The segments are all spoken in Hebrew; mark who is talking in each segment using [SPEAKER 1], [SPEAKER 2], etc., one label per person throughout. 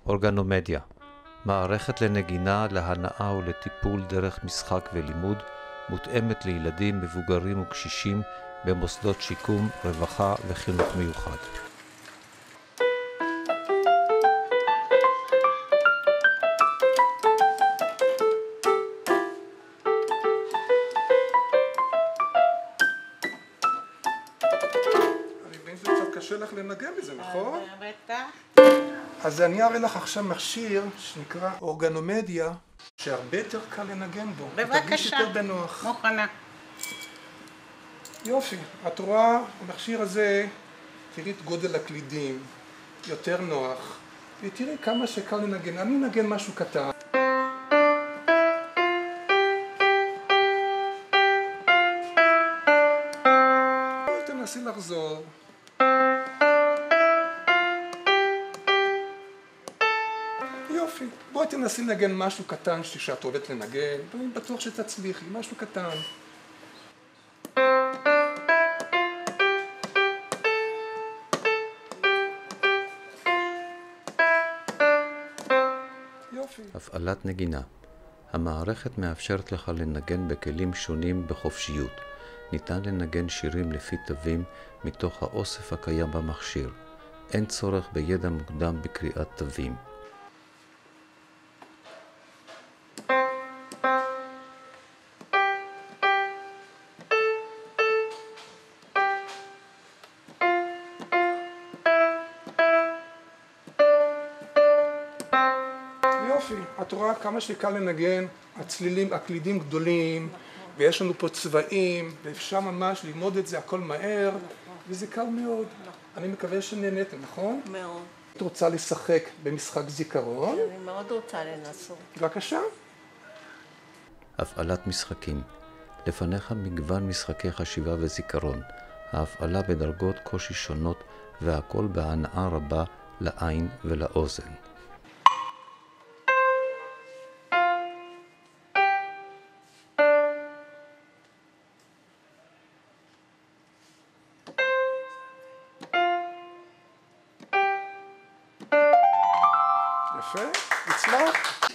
[SPEAKER 1] אורגנומדיה, מערכת לנגינה, להנאה ולטיפול דרך משחק ולימוד, מותאמת לילדים, מבוגרים וקשישים במוסדות שיקום, רווחה וחינוך מיוחד.
[SPEAKER 2] אני מבין שזה קצת קשה לך לנגן בזה, נכון?
[SPEAKER 3] בטח.
[SPEAKER 2] אז אני אראה לך עכשיו מכשיר שנקרא אורגנומדיה, שהרבה יותר קל לנגן בו.
[SPEAKER 3] בבקשה.
[SPEAKER 2] תרגיש יותר בנוח.
[SPEAKER 3] מוכנה.
[SPEAKER 2] יופי. את רואה, המכשיר הזה, תראי את גודל הקלידים, יותר נוח. ותראי כמה שקל לנגן. אני אנגן משהו קטן. תנסי לחזור. יופי. בואי תנסי לנגן משהו קטן שאת אוהבת לנגן, ואני בטוח שתצליחי, משהו קטן. יופי.
[SPEAKER 1] הפעלת נגינה. המערכת מאפשרת לך לנגן בכלים שונים בחופשיות. ניתן לנגן שירים לפי תווים מתוך האוסף הקיים במכשיר. אין צורך בידע מוקדם בקריאת תווים.
[SPEAKER 2] יופי, את רואה כמה שקל לנגן, הקלידים גדולים, ויש לנו פה צבעים, ואפשר ממש ללמוד את זה הכל מהר, וזה קל מאוד. אני מקווה שנהניתם, נכון?
[SPEAKER 3] מאוד.
[SPEAKER 2] את רוצה לשחק במשחק זיכרון?
[SPEAKER 3] אני מאוד רוצה לנסות.
[SPEAKER 2] בבקשה.
[SPEAKER 1] הפעלת משחקים. לפניך מגוון משחקי חשיבה וזיכרון. ההפעלה בדרגות קושי שונות והכל בהנאה רבה לעין ולאוזן.
[SPEAKER 2] יפה, הצלח.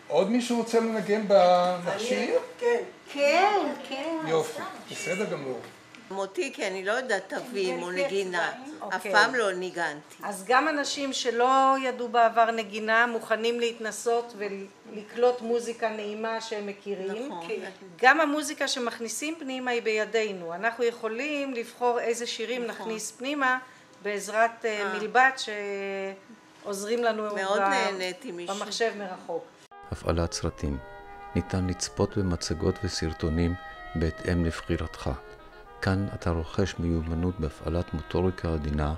[SPEAKER 2] עוד מישהו רוצה לנגן במכשיר?
[SPEAKER 3] כן. כן, כן.
[SPEAKER 2] יופי, בסדר גמור.
[SPEAKER 3] מותי, כי אני לא יודעת תווים או נגינה. אף
[SPEAKER 4] אוקיי.
[SPEAKER 3] פעם לא ניגנתי.
[SPEAKER 4] אז גם אנשים שלא ידעו בעבר נגינה מוכנים להתנסות ולקלוט מוזיקה נעימה שהם מכירים.
[SPEAKER 3] נכון.
[SPEAKER 4] גם המוזיקה שמכניסים פנימה היא בידינו. אנחנו יכולים לבחור איזה שירים נכניס פנימה בעזרת מלבט שעוזרים לנו
[SPEAKER 3] מאוד נהניתי משהו.
[SPEAKER 4] במחשב מרחוק.
[SPEAKER 1] הפעלת סרטים. ניתן לצפות במצגות וסרטונים בהתאם לבחירתך. כאן אתה רוכש מיומנות בהפעלת מוטוריקה עדינה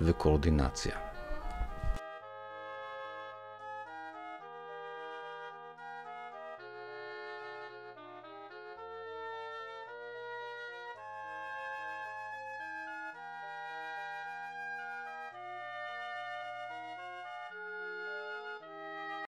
[SPEAKER 1] וקואורדינציה.